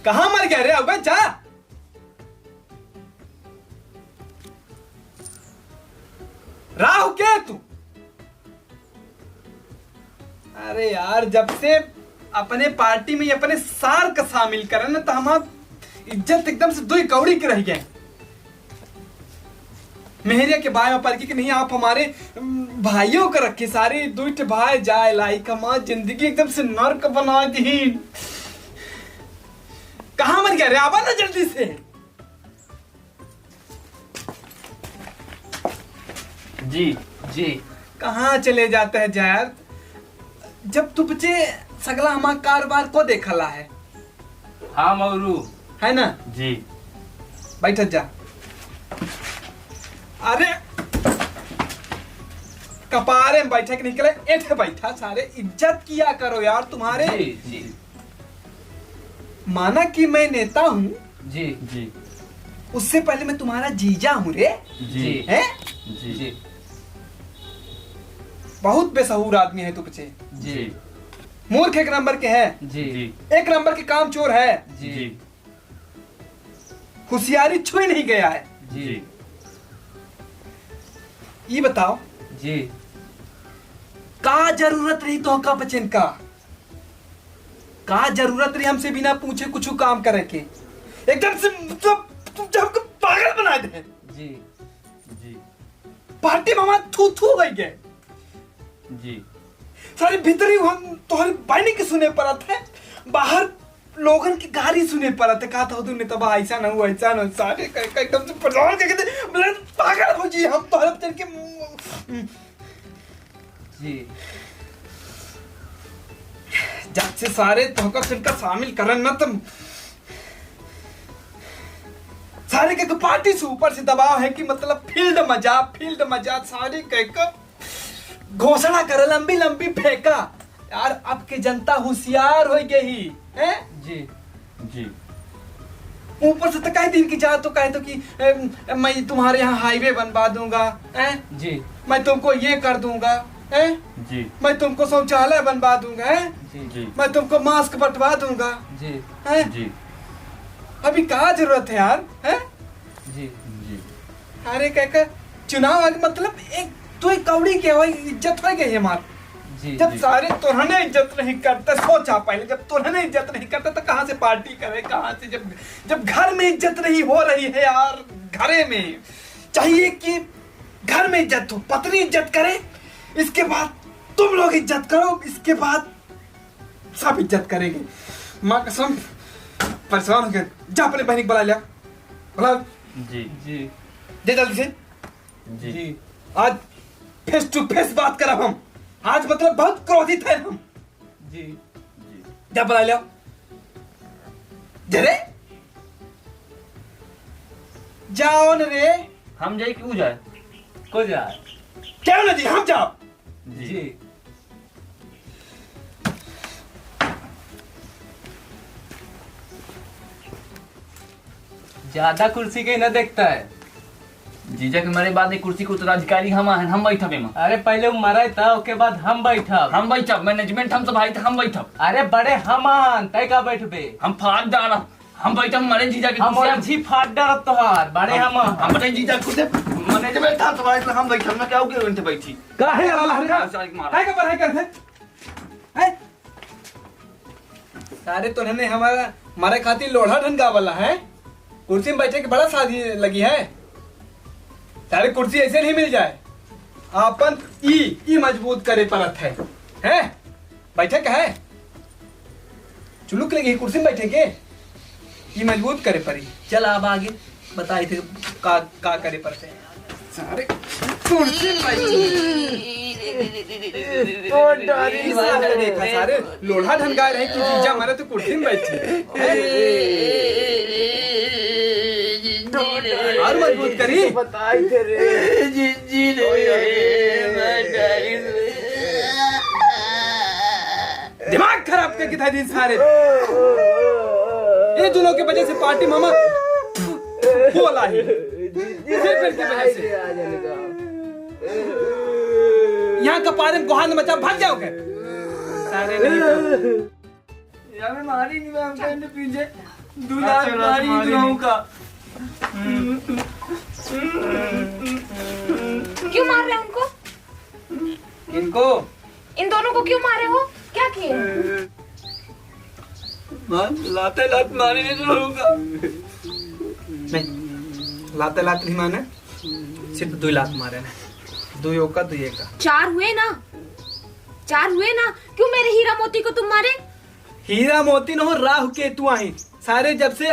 कहाँ मर गया रे? अब जा। राहु क्या है तू? अरे यार जब से अपने पार्टी में अपने सार का शामिल करे ना तो हमारा इज्जत एकदम से दुई कौड़ी के रह गए। मेहरिया के भाई में परकी कि नहीं आप हमारे भाइयों को रखे, सारे दुष्ट भाई जाए लाइक हमारी जिंदगी एकदम से नर्क बना दी। कहाँ मर गया रे? आवा ना जल्दी से। जी जी कहाँ चले जाते हैं यार? जब तू बच्चे सगला हमारा कारोबार को देखला है। हाँ मौरू है ना? जी बैठ जा। अरे कपारे में बैठे के निकले ऐसे बैठा, सारे इज्जत किया करो यार तुम्हारे। जी जी माना कि मैं नेता हूँ, जी जी उससे पहले मैं तुम्हारा जीजा हूँ रे। जी है? जी जी बहुत बेसहूर आदमी है तू बच्चे। जी मूर्ख एक नंबर के है, जी जी एक नंबर के काम चोर है, जी होशियारी छुई नहीं गया है। जी ये बताओ जी का जरूरत रही तो का बचन का जरूरत रही हमसे बिना पूछे कुछ काम करे के? एकदम से मतलब तुम हमको पागल बना दे। जी जी पार्टी में हमारा थू थू हो गए। जी सारे भीतरी हम तुम्हारी बाइनी के सुने पड़ा थे, बाहर लोगन की गाली सुने पड़ा थे। कहा था तुमने तब ऐसा ना हुआ, ऐसा ना, सारे एकदम से परेशान के कहते पागल हो जी हम तो हर चल के। जी जब से सारे तोहका फिर शामिल करन ना तुम सारे के पार्टी से ऊपर से दबाव है कि मतलब फील्ड मजा सारे कह घोषणा करे लंबी लंबी फेंका। यार अब के जनता होशियार हो गई है। जी जी ऊपर से तो कई दिन की जा तो कहे तो कि मैं तुम्हारे यहाँ हाईवे बनवा दूंगा, जी मैं तुमको ये कर दूंगा, जी मैं तुमको शौचालय बनवा दूंगा, जी जी मैं तुमको मास्क बंटवा दूंगा। जी जी अभी कहाँ जरूरत है यार? जी जी अरे कहकर चुनाव आगे मतलब एक तो एक कौड़ी के हो इज्जत हो गई हमार। जी जब जी सारे तुरहने इज्जत नहीं करते, सोचा पहले जब तुरहने इज्जत नहीं करते तो कहाँ से पार्टी करे, कहाँ से? जब घर में इज्जत नहीं हो रही है यार, घरे में चाहिए कि घर में इज्जत हो, पत्नी इज्जत करे, इसके बाद तुम लोग इज्जत करो, इसके बाद सब इज्जत करेंगे। माँ कसम परेशान हो गए। जा अपने बहन को बुला लिया, बुला जी जी दे जल्दी से। जी आज फेस टू फेस बात करब हम। आज मतलब बहुत क्रोधित है हम। जी जी क्या बुला लिया जरे? जाओ न रे। हम जाए क्यों जाए? को जाए? क्यों न जी हम जाओ? जी ज्यादा कुर्सी के न देखता है। जीजा के मरे बाद कुर्सी के उत्तराधिकारी हम बैठब एमा। अरे पहले वो मरे था, उसके बाद हम बैठब। हम बैठब, मैनेजमेंट हम सब भाई हम बैठब। अरे बड़े हमान तय का बैठबे? हम फाड़ डाल हम बैठब मरे जीजा के हम कुर्सी अच्छी फाट डरत तोहार बड़े हमान। हम बड़े जीजा खुद मैनेजमेंट हम सब भाई हम बैठब ना, क्या हो गया उनसे बैठी काहे वाला रे? मार काहे का पढ़ाई करते हैं? सारे तो ने हमारा हमारे खातिर लोढ़ा ढंगा वाला है। कुर्सी में बैठे के बड़ा शादी लगी है। सारे कुर्सी ऐसे नहीं मिल जाए। आपन ई मजबूत करे परत है, बैठे का है चुलुक लगी कुर्सी में बैठे के ई मजबूत करे परी। चल अब आगे बताई थे का करे पड़ते हैं। सारे कुर्सी में बैठे देखा सारे लोढ़ा ढंगा रहे कि जीजा मारे तो कुर्सी में बैठे और मजबूत करी। बताई थे रे जी दिमाग खराब करके था दिन सारे। ये दोनों के वजह से पार्टी मामा बोला ही फिर की वजह से यहाँ का पारे में गुहान मचा भाग जाओगे सारे नहीं। यार मारी नहीं मैं हमको पीछे दूल्हा मारी दुल्हन का। क्यों मार रहे हो उनको? इनको इन दोनों को क्यों मारे हो? क्या किए? लाते लात मारी दुल्हन का। नहीं, लाते लात नहीं माने, सिर्फ 2 लात मारे ने। 2 का 2 का 4 हुए ना? 4 हुए ना? क्यों मेरे हीरा मोती को तुम मारे? हीरा मोती न हो, राहु केतु आई सारे। जब से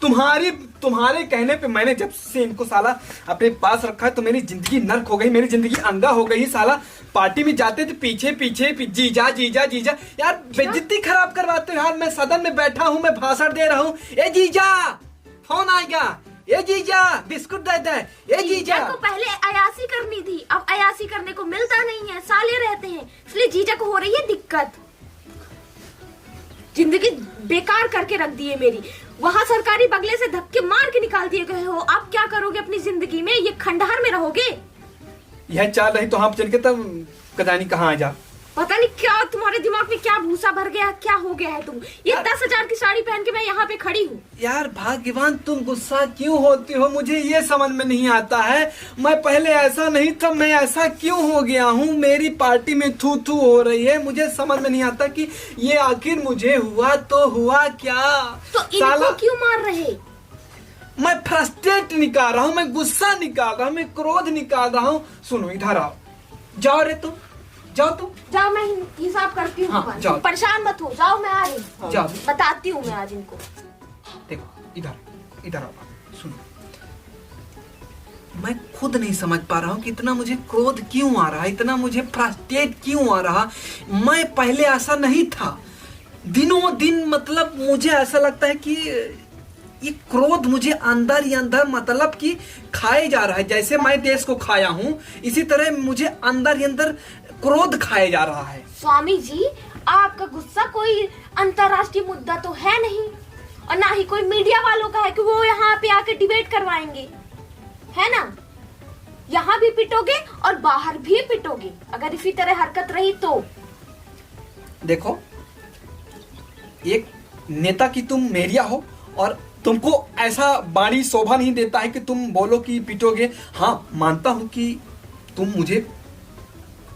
तुम्हारे कहने पे मैंने जब से इनको साला अपने पास रखा है तो मेरी जिंदगी नर्क हो गई, मेरी जिंदगी अंधा हो गई। साला पार्टी में जाते थे पीछे पीछे जीजा जीजा जीजा। यार बेइज्जती खराब करवाते हो यार। मैं सदन में बैठा हूँ, मैं भाषण दे रहा हूँ, ए जीजा फोन आएगा, ए जीजा बिस्कुट दे दे, ए जीजा। को पहले अयासी करनी थी, अब अयासी करने को मिलता नहीं है, साले रहते हैं, इसलिए जीजा को हो रही है दिक्कत। जिंदगी बेकार करके रख दी है मेरी। वहाँ सरकारी बगले से धक्के मार के निकाल दिए गए हो। अब क्या करोगे अपनी जिंदगी में? ये खंडहर में रहोगे? यह चाल रही तो हम चल के तब कदानी कहाँ आ जा। पता नहीं क्या तुम्हारे दिमाग में क्या भूसा भर गया, क्या हो गया है तुम। ये 10,000 की साड़ी पहन के मैं यहाँ पे खड़ी हूँ। यार भाग्यवान, तुम गुस्सा क्यों होती हो? मुझे ये समझ में नहीं आता है। मैं पहले ऐसा नहीं था, मैं ऐसा क्यों हो गया हूँ? मेरी पार्टी में थू थू हो रही है, मुझे समझ में नहीं आता कि ये आखिर मुझे हुआ तो हुआ क्या। तो इनको क्यों मार रहे? मैं फ्रस्ट्रेट निकाल रहा हूँ, मैं गुस्सा निकाल रहा हूँ, मैं क्रोध निकाल रहा हूँ। सुनो इधर आओ, जाओ रे तुम, जाओ तुम। जाओ, मैं हिसाब करती हूँ। हाँ, जाओ। परेशान मत हो, जाओ मैं आ रही हूँ। जाओ, बताती हूँ मैं आज इनको। देखो इधर आओ, सुनो। मैं खुद नहीं समझ पा रहा हूँ कि इतना मुझे क्रोध क्यों आ रहा है, इतना मुझे फ्रस्ट्रेट क्यों आ रहा। मैं पहले ऐसा नहीं था। दिनों दिन मतलब मुझे ऐसा लगता है कि ये क्रोध मुझे अंदर ही अंदर मतलब कि खाए जा रहा है। जैसे मैं देश को खाया हूँ, इसी तरह मुझे अंदर ही अंदर क्रोध खाए जा रहा है। स्वामी जी, आपका गुस्सा कोई अंतर्राष्ट्रीय मुद्दा तो है नहीं, और ना ही कोई मीडिया वालों का है कि वो यहाँ पे आके डिबेट करवाएंगे, है ना? यहाँ भी पिटोगे और बाहर भी पिटोगे अगर इसी तरह हरकत रही तो। देखो, एक नेता की तुम मेरिया हो और तुमको ऐसा बाणी शोभा नहीं देता है कि तुम बोलो कि पीटोगे। हाँ, मानता हूं कि तुम मुझे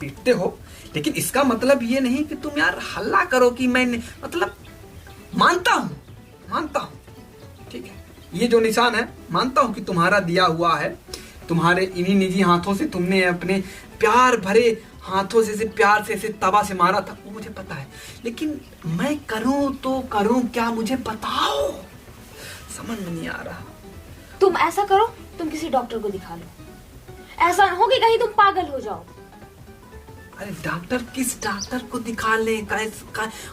पीटते हो, लेकिन इसका मतलब ये नहीं कि तुम यार हल्ला करो कि मैं मतलब मानता हूं, ठीक है। ये जो निशान है मानता हूं कि तुम्हारा दिया हुआ है, तुम्हारे इन्हीं निजी हाथों से तुमने अपने प्यार भरे हाथों से प्यार से तवा से मारा था, वो मुझे पता है। लेकिन मैं करूं तो करूं क्या, मुझे बताओ, समझ में नहीं आ रहा। तुम ऐसा करो, तुम किसी डॉक्टर को दिखा लो। ऐसा ना हो कि कहीं तुम पागल हो जाओ। अरे डॉक्टर, किस डॉक्टर को दिखा ले?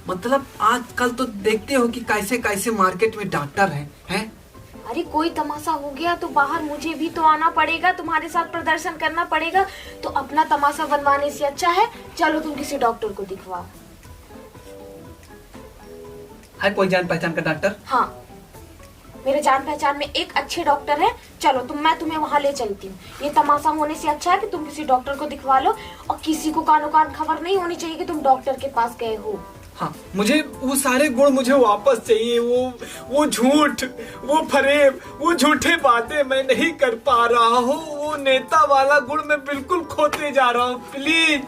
मतलब आजकल तो देखते हो कि कैसे कैसे मार्केट में डॉक्टर हैं? अरे कोई तमाशा हो गया तो बाहर मुझे भी तो आना पड़ेगा, तुम्हारे साथ प्रदर्शन करना पड़ेगा। तो अपना तमाशा बनवाने से अच्छा है चलो तुम किसी डॉक्टर को दिखवाओ। है कोई जान पहचान का डॉक्टर? हाँ, मेरे जान पहचान में एक अच्छे डॉक्टर है। चलो मैं तुम्हें वहाँ ले चलती हूँ। ये तमाशा होने से अच्छा है कि तुम किसी डॉक्टर को दिखवा लो, और किसी को कानो कान खबर नहीं होनी चाहिए कि तुम डॉक्टर के पास गए हो। हाँ, मुझे वो सारे गुण मुझे वापस चाहिए। वो झूठ, वो फरेब, वो झूठे बातें मैं नहीं कर पा रहा हूँ। वो नेता वाला गुण मैं बिल्कुल खोते जा रहा हूँ। प्लीज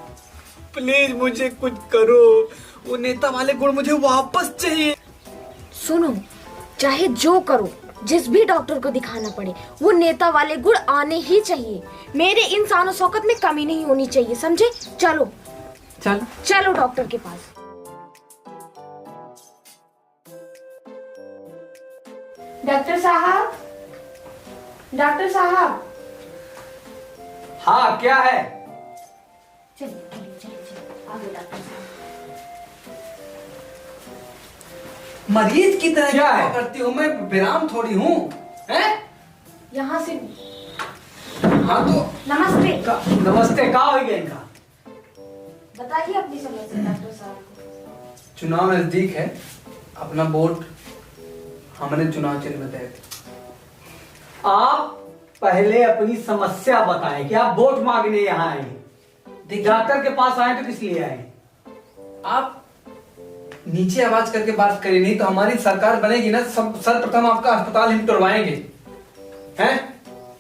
प्लीज मुझे कुछ करो, वो नेता वाले गुण मुझे वापस चाहिए। सुनो, चाहे जो करो, जिस भी डॉक्टर को दिखाना पड़े, वो नेता वाले गुण आने ही चाहिए। मेरे इंसानो शौकत में कमी नहीं होनी चाहिए, समझे? चलो चलो डॉक्टर के पास। डॉक्टर साहब, डॉक्टर साहब। हाँ, क्या है? चलिए आगे डॉक्टर साहब। मरीज की तरह क्या क्या है? करती हूँ मैं? विराम थोड़ी हूँ, हैं? यहाँ से हाँ तो नमस्ते। नमस्ते, का हो गया इनका? बताइए अपनी समस्या डॉक्टर साहब। चुनाव नजदीक है, अपना वोट हमने चुनाव चिन्ह में दिया। आप पहले अपनी समस्या बताएं कि आप वोट मांगने यहाँ आए। डॉक्टर के पास आए तो किस लिए आए? आप नीचे आवाज करके बात करिए, नहीं तो हमारी सरकार बनेगी ना, सब सर्वप्रथम आपका अस्पताल हम तोड़वाएंगे। हैं?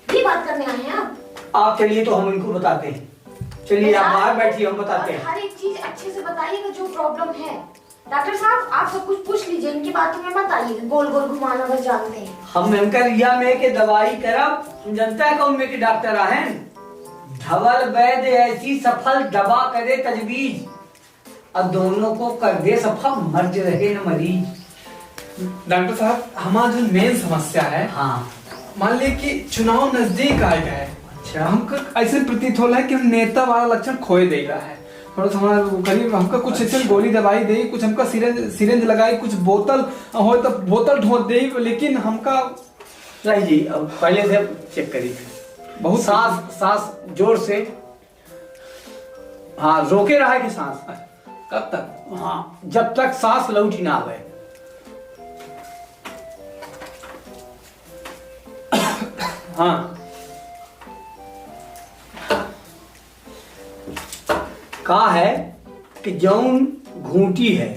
ये बात करने आए हैं आप चलिए तो हम इनको बताते हैं। चलिए आप बाहर बैठिए, हम बताते हैं। हर एक चीज अच्छे से बताइएगा जो प्रॉब्लम है। डॉक्टर साहब आप सब कुछ पूछ लीजिए, इनकी बातों में मत आइएगा, गोल गोल घुमाना बस जानते हैं। हम इनकर रिया में के दवाई करब, हम जनता है कौन में के डॉक्टर हैं। धवल वैद्य ऐसी सफल दवा करे तजवीज, अब दोनों को कर दे सफल, मर्ज रहे न मरीज। डॉक्टर साहब हमारा जो मेन समस्या है, हाँ मान लीजिए कि चुनाव नजदीक आएगा है। अच्छा, हमको ऐसे प्रतीत हो रहा है कि हम नेता वाला लक्षण खोए दे रहा है। थोड़ा सा हमारा करीब हमका कुछ ऐसे गोली दवाई दे, कुछ हमका सिरेंज लगाई, कुछ बोतल हो तो बोतल ढोल दे, लेकिन हमका नहीं जी। अब पहले से चेक करिए, बहुत सांस जोर से, हाँ रोके रहा है कि सांस कब तक? हाँ जब तक सांस लौट ना आवे। हाँ कहा है कि जौन घूंटी है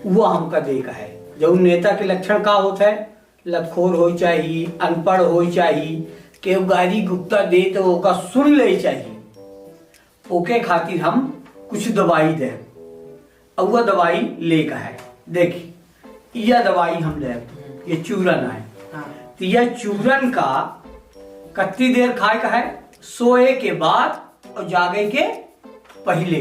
वो हमका देखा है। जौन नेता के लक्षण का होता है, लतखोर हो चाहिए, अनपढ़ हो चाहिए, के गाड़ी गुप्ता दे तो ओका सुन ले चाहिए, ओके खातिर हम कुछ दवाई दे। अब वह दवाई ले का है, देखिए यह दवाई हम ले, ये चूरन है। तो यह चूरन का कितनी देर खाए का है? सोए के बाद और जागे के पहले।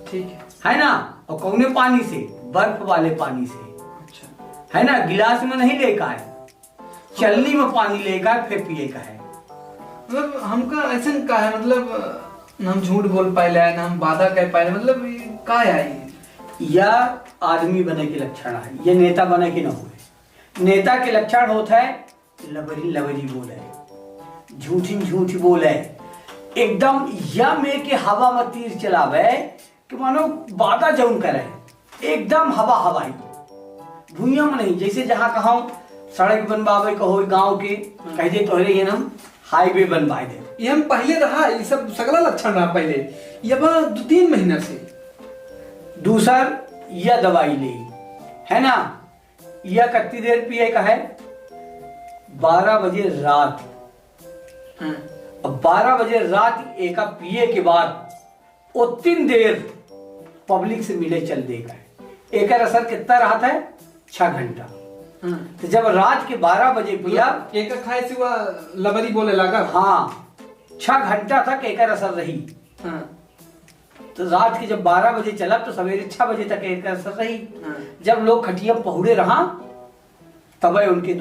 ठीक है ना। और कौने पानी से? बर्फ वाले पानी से। अच्छा है ना, गिलास में नहीं लेका है, चलनी में पानी लेका है, फिर पिए का है। मतलब हमका ऐसा का है, मतलब न हम झूठ बोल पाए ना हम वादा कह पाए, मतलब का है ये? यह आदमी बने के लक्षण है, ये नेता बने के न हुए। नेता के लक्षण होता है लबरी लबरी बोले, झूठी झूठी बोले, एकदम या में के हवा में तीर चलावे कि मानो वादा जौन करे, एकदम हवा हवाई, भूया में नहीं। जैसे जहाँ कहा सड़क बनवावे कहो गांव के, कह दे तो ये नाम हाईवे बनवा दे, ये हम पहले रहा, ये सब सगला लक्षण रहा पहले, ये बा 2-3 महीना से। दूसर यह दवाई ले, है ना, यह कितनी देर पिए का है? 12 बजे रात। अब 12 बजे रात एक पिए के बाद उतनी देर पब्लिक से मिले चल देगा। एक असर कितना रहा था? 6 घंटा। तो जब रात के 12 बजे पिया, एक खाए से वह लबरी बोले लगा। हाँ 6 घंटा तक एक असर रही। तो रात के जब 12 बजे चला तो सवेरे 6 बजे तक एक असर रही। जब लोग खटिया पहुड़े रहा तब उनके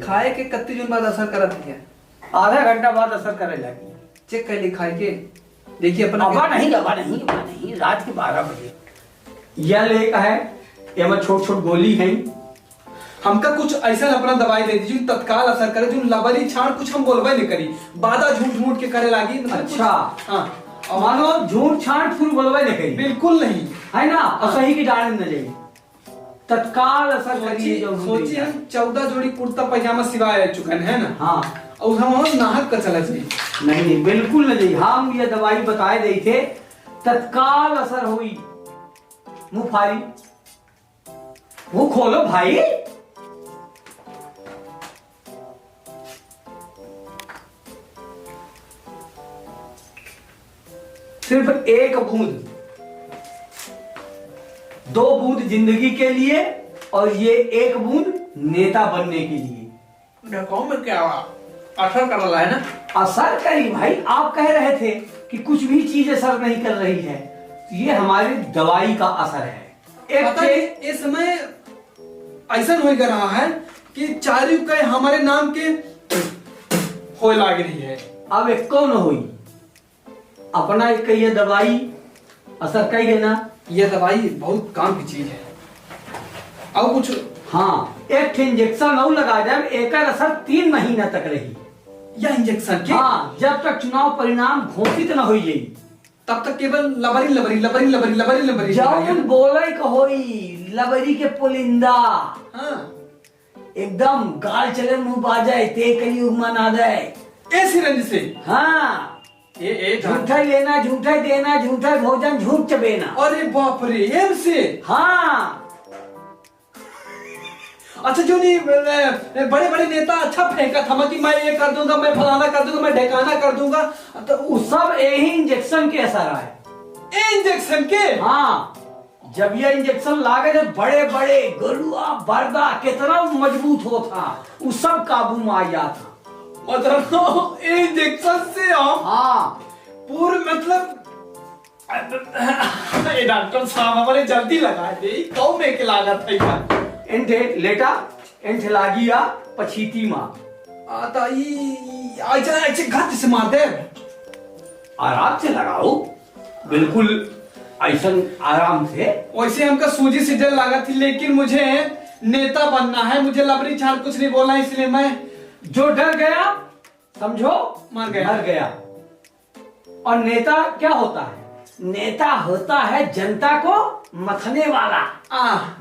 खाए के कितने दिन बाद असर करत है? आधा घंटा बाद असर करे लगी। चेक कर ली खाए के, देखिए अपना अब नहीं रात के 12 बजे। यह ले का है, ये में छोट छोट गोली है। हमका कुछ ऐसा अपना दवाई दे दीजिए तत्काल असर करे, जो लबरी छाड़ कुछ हम बोलबे नहीं करी, वादा झूठ झूठ के करे लागी। अच्छा हाँ, और मानो झूठ छाड़ फूल बोलबे नहीं करी, बिल्कुल नहीं, है ना। और सही की डाल न जाए, तत्काल असर करिए। सोचिए हम 14 जोड़ी कुर्ता पैजामा सिवाय रह चुके हैं ना। हाँ और हम नाहक का चला जाए नहीं, बिल्कुल नहीं। हम ये दवाई बताए दे थे, तत्काल असर हुई। मुंह फारी, मुंह खोलो भाई। सिर्फ एक बूंद, 2 बूंद जिंदगी के लिए और ये 1 बूंद नेता बनने के लिए। कौन में क्या असर कर रहा है ना? असर करी भाई, आप कह रहे थे कि कुछ भी चीज असर नहीं कर रही है, तो ये हमारी दवाई का असर है। इस समय ऐसा हो रहा है कि चारू के हमारे नाम के हो लाग रही है। अब एक कौन हुई अपना एक ये दवाई असर कई है ना। यह दवाई बहुत काम की चीज है। और कुछ हाँ, एक इंजेक्शन और लगा जब एक असर 3 महीना तक रही। यह इंजेक्शन के हाँ, जब तक चुनाव परिणाम घोषित न हो जाए तब तक केवल लबरी लबरी लबरी लबरी लबरी लबरी जब बोले कहोई लबरी के पुलिंदा। हाँ, एकदम गाल चले मुंह बाजाए ते कली उगमा ना जाए ए सिरंज से। हाँ, ए झूठा लेना, झूठा देना, झूठा भोजन, झूठ चबेना। अरे बाप रे, एम से। हाँ, अच्छा जो नहीं बड़े बड़े नेता अच्छा फेंका था कि मैं ये कर दूंगा, मैं फलाना कर दूंगा, मैं ढकाना कर दूंगा, तो वो सब यही इंजेक्शन के असर है। इंजेक्शन के? हाँ, जब ये इंजेक्शन लागे तो बड़े बड़े गरुआ बरदा कितना मजबूत होता, वो सब काबू में आ जाता। मतलब इंजेक्शन से हम हाँ, पूरे मतलब ये डॉक्टर साहब हमारे जल्दी लगा दे, कौ में के लागत है क्या? एंठे लेटा, एंठे लागिया पछीती माँ आता ये आज ऐसे घात से मार दे। आराम से लगाओ, बिल्कुल ऐसा आराम से। वैसे हमका सूजी से डर लगा थी, लेकिन मुझे नेता बनना है, मुझे लबरी छाल कुछ नहीं बोलना, इसलिए मैं जो डर गया समझो मर गया। मर गया। और नेता क्या होता है? नेता होता है जनता को मथने वाला।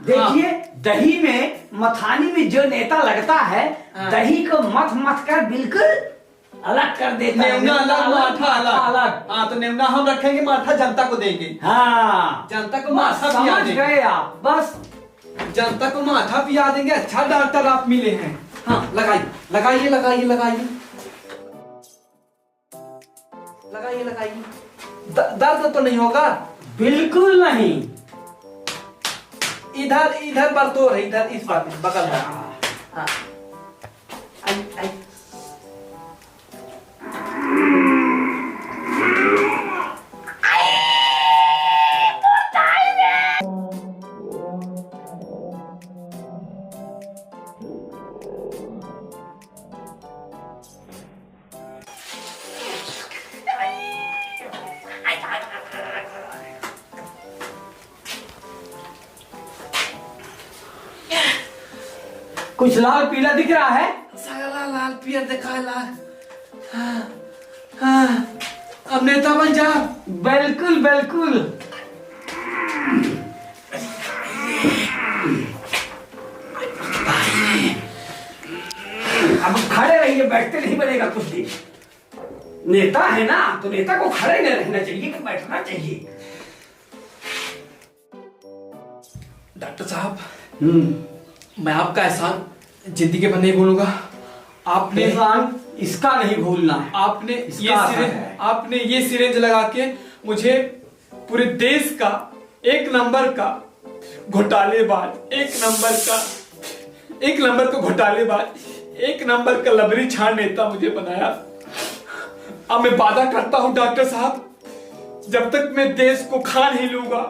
देखिए, दही में मथानी में जो नेता लगता है, दही को मथ मथ कर बिल्कुल अलग कर देता है। नेवना अलग, माठा अलग। अलग। हाँ, तो नेवना हम रखेंगे, माठा जनता को देंगे। हाँ, जनता को माठा पिया समझ देंगे। गए आप? बस जनता को माठा पिया देंगे। अच्छा डॉक्टर आप मिले हैं। हाँ, लगाइए लगाइए लगाइए लगाइए लगाइए लगाइए। दर्द तो नहीं होगा? बिल्कुल नहीं। इधर इधर पर तो है, इधर इस बात में बगल में। हाँ, आई आई। कुछ लाल पीला दिख रहा है? साला लाल पियर दिखा लाल। हाँ, हाँ, अब नेता बन जा। बिल्कुल बिल्कुल। अब खड़े रहिए, बैठते नहीं बनेगा कुछ भी। नेता है ना, तो नेता को खड़े नहीं रहना चाहिए कि बैठना चाहिए। डॉक्टर साहब, मैं आपका एहसान जिंदगी भर नहीं भूलूंगा। आपने एहसान इसका नहीं भूलना है। आपने ये सिरेंज लगा के मुझे पूरे देश का एक नंबर का घोटालेबाज, एक नंबर का घोटालेबाज, एक नंबर का लबरी छाड़ नेता मुझे बनाया। अब मैं वादा करता हूं डॉक्टर साहब, जब तक मैं देश को खा नहीं लूंगा,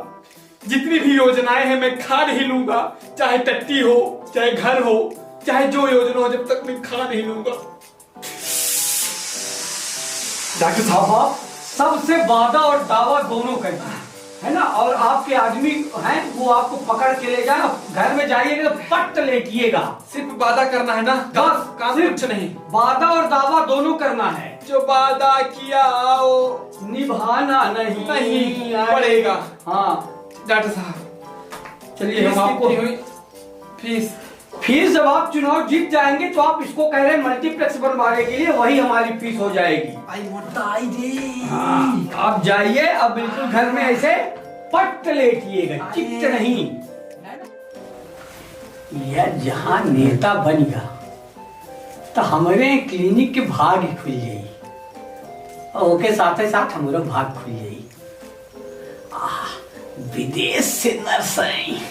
जितनी भी योजनाएं हैं मैं खा नहीं लूंगा, चाहे टट्टी हो, चाहे घर हो, चाहे जो योजना हो, जब तक मैं खा नहीं लूंगा। डॉक्टर साहब, आप सबसे वादा और दावा दोनों करते हैं, है ना? और आपके आदमी हैं, वो आपको पकड़ के ले जाए, घर में जाइएगा तो पट्ट लेटिएगा। सिर्फ वादा करना है ना, बस, काम सिर्फ कुछ नहीं। वादा और दावा दोनों करना है। जो वादा किया वो निभाना नहीं पड़ेगा। हाँ डॉक्टर साहब, चलिए, हम आपको फीस फिर जब आप चुनाव जीत जाएंगे तो आप इसको कह रहे हैं मल्टीप्लेक्स बनवाने के लिए, वही हमारी फीस हो जाएगी। आई मोटाई दे। हाँ, आप जाइए, अब बिल्कुल घर में ऐसे पट्ट लेटिएगा, चित्त नहीं। यह जहां नेता बन गया तो हमारे क्लिनिक के भाग खुल जाई, और ओके साथ ही साथ हमारा भाग खुल जाई। विदेश से नर्स आई,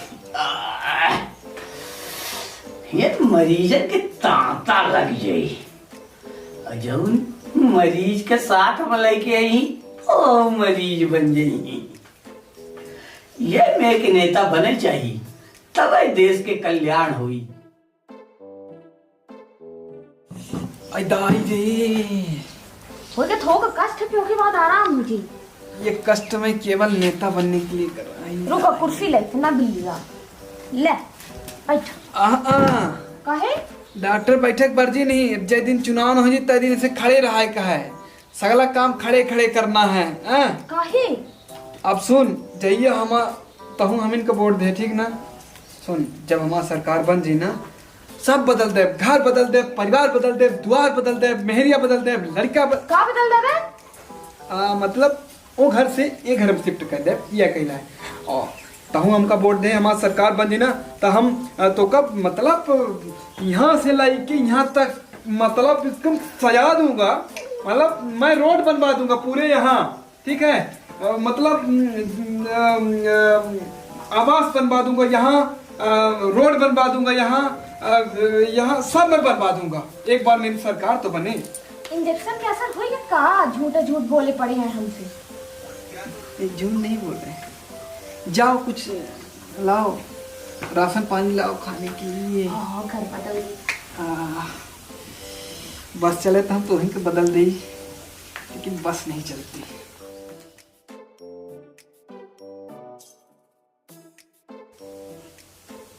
ये मरीजन के तांता लग जाई, और जौन मरीज के साथ हम लेके आई वो मरीज बन जाई। ये मैं के नेता बने चाहिए, तब देश के कल्याण हुई। आई दाई दे। हो गया थोड़ा कष्ट पियो के बाद आराम मुझे। ये कष्ट में केवल नेता बनने के लिए कर रहा है। रुको, कुर्सी ले, ना बिल्लिया ले बैठ। काहे? डॉक्टर बैठक बर्जी नहीं, जय दिन चुनाव हो तय दिन से खड़े रहा का है, सगला काम खड़े खड़े करना है। काहे? अब सुन जाइए, हम तहु हम इनका वोट दे, ठीक ना? सुन, जब हमारा सरकार बन जी ना, सब बदल दे, घर बदल दे, परिवार बदल दे, द्वार बदल दे, मेहरिया बदल दे, लड़का का बदल देवे? मतलब वो घर से ये घर में शिफ्ट कर दे ये कहना है। और तहु हमका वोट दे, हमारा सरकार बन जी ना तो हम तो कब मतलब यहाँ से लेके यहाँ तक मतलब इसको सजा दूंगा, मतलब मैं रोड बनवा दूंगा पूरे यहाँ, ठीक है, मतलब आवास बनवा दूंगा यहाँ, रोड बनवा दूंगा यहाँ, यहाँ सब मैं बनवा दूंगा। एक बार मेरी सरकार तो बने। इंजेक्शन के असर हुई का? झूठ बोले पड़े हैं हमसे। झूठ नहीं बोल रहे, जाओ कुछ लाओ, राशन पानी लाओ खाने के लिए। घर बदल बस चले तो हम तो वहीं के बदल दी, लेकिन बस नहीं चलती।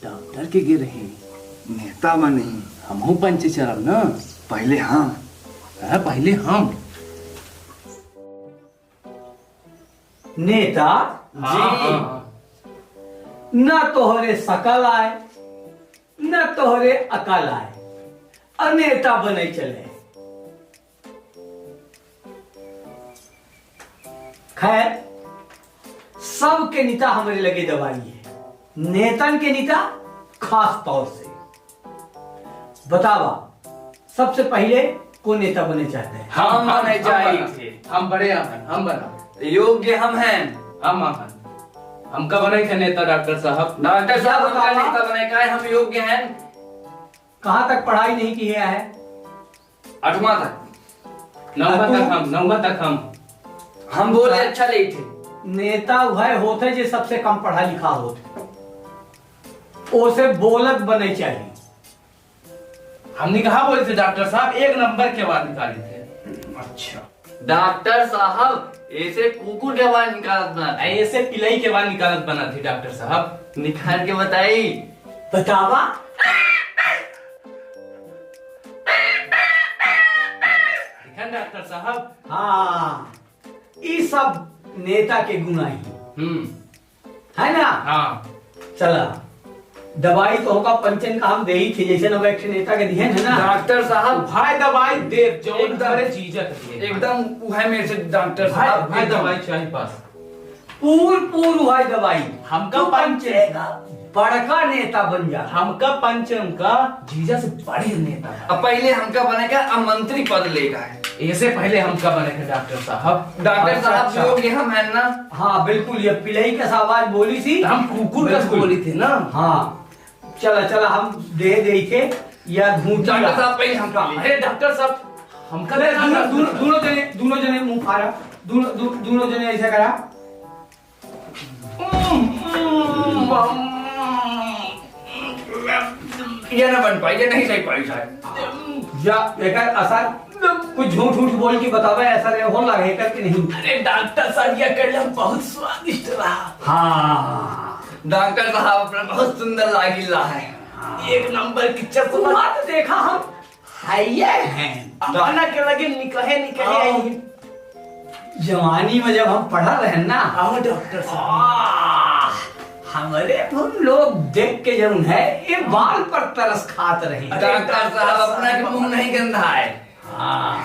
डॉक्टर के गिर रहे नेता बने हमहू पंच चरब ना। पहले हम पहले हम नेता जी न तोहरे सकल आए न तोहरे अकल आए, अनेता बने चले। खैर सबके नेता हमारे लगे दवाई है, नेतन के नेता खास तौर से। बतावा सबसे पहले कौन नेता बने चाहते हैं? हम बने चाहिए। हम बड़े आहन, हम बना योग्य हम हैं। हम आहन, हमका बने थे नेता डॉक्टर साहब। डॉक्टर साहब हमका नेता बने का है, हम योग्य हैं। कहां तक पढ़ाई नहीं की है? 8वां तक। 9वां तक हम बोले अच्छा नहीं थे। नेता वह होते जो सबसे कम पढ़ा लिखा होते, उसे बोलत बने चाहिए। हमने कहा बोले थे डॉक्टर साहब, 1 नंबर के बाद निकाले थे। अच्छा डॉक्टर साहब ऐसे कुकुर के बाद निकालत बना, ऐसे पिलाई के बाद निकालत बना थी डॉक्टर साहब। निकाल के बताई। बतावा देखा डॉक्टर साहब। हाँ, ये सब नेता के गुण ही है ना। हाँ चला दवाई तो होगा पंचन का हम दे ही थे, जैसे ना एक नेता के दिए है ना। डॉक्टर साहब भाई दवाई दे जो एकदम चीजत है। एकदम वह मेरे से डॉक्टर भाई साहब भाई दवाई चाहिए पास। पूर हुआ दवाई। हमका तू पंचन पंचेगा, बड़का नेता बन जा। हमका पंचन का जीजा से बड़े नेता था। अब पहले हमका बनेगा, अब मंत्री पद लेगा है। ऐसे पहले हमका बने थे डॉक्टर साहब। डॉक्टर अच्छा, साहब अच्छा। योग्य हम हैं ना। हाँ बिल्कुल, ये पिलई का आवाज बोली थी, हम कुकुर का बिल्कुल। बोली थी ना। हाँ चला चला हम दे थे या डॉक्टर साहब पहले हमका अरे डॉक्टर साहब हमका दोनों जने मुंह फाड़ा, दोनों जने ऐसा करा। ये ना बन पाई, ये नहीं सही पाई शायद। या एकर असर कुछ झूठ बोल के बतावे, ऐसा हो लगे कर के नहीं। अरे डॉक्टर साहब ये कर बहुत स्वादिष्ट रहा। हाँ डॉक्टर साहब अपना बहुत सुंदर लागिला है। 1 नंबर की चश्मा बात देखा हम हाइये हैं। अपना के लगे निकले आई। जवानी में जब हम पढ़ा रहे ना, आओ डॉक्टर साहब, हमारे हम लोग देख के जरूर है ये बाल पर तरस खात रहे। डॉक्टर साहब अपना के मुंह नहीं गंदा है। हाँ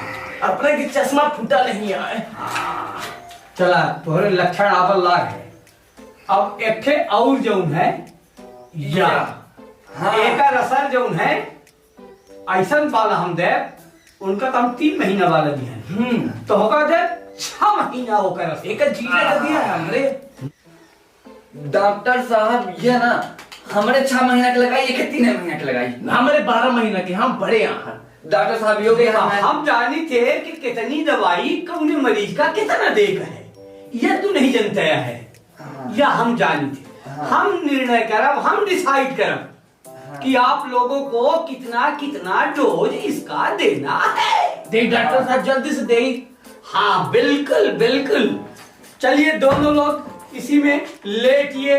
अपने की चश्मा फूटा नहीं आए। चला तोहरे लक्षण आवल लाग है। अब एक ठे और जौन है या हाँ। एक असर जौन है ऐसा वाला हम दे, उनका तो हम 3 महीना वाला दिया है। तो होगा दे 6 महीना होकर एक जीजा का दिया है हमरे। डॉक्टर साहब ये ना हमारे 6 महीना के लगाई, एक 3 महीना के लगाई। हमारे 12 महीना के, हम बड़े यहाँ। डॉक्टर साहब योग्य हम हैं। हम जानी थे कि कितनी दवाई कौन मरीज का कितना देगा है, यह तू नहीं जानता है। या हम जानी थे, हम निर्णय करब, हम डिसाइड करब कि आप लोगों को कितना कितना डोज इसका देना है। देख डॉक्टर साहब जल्दी से दे। हाँ बिल्कुल बिल्कुल। चलिए दोनों लोग इसी में लेटिए।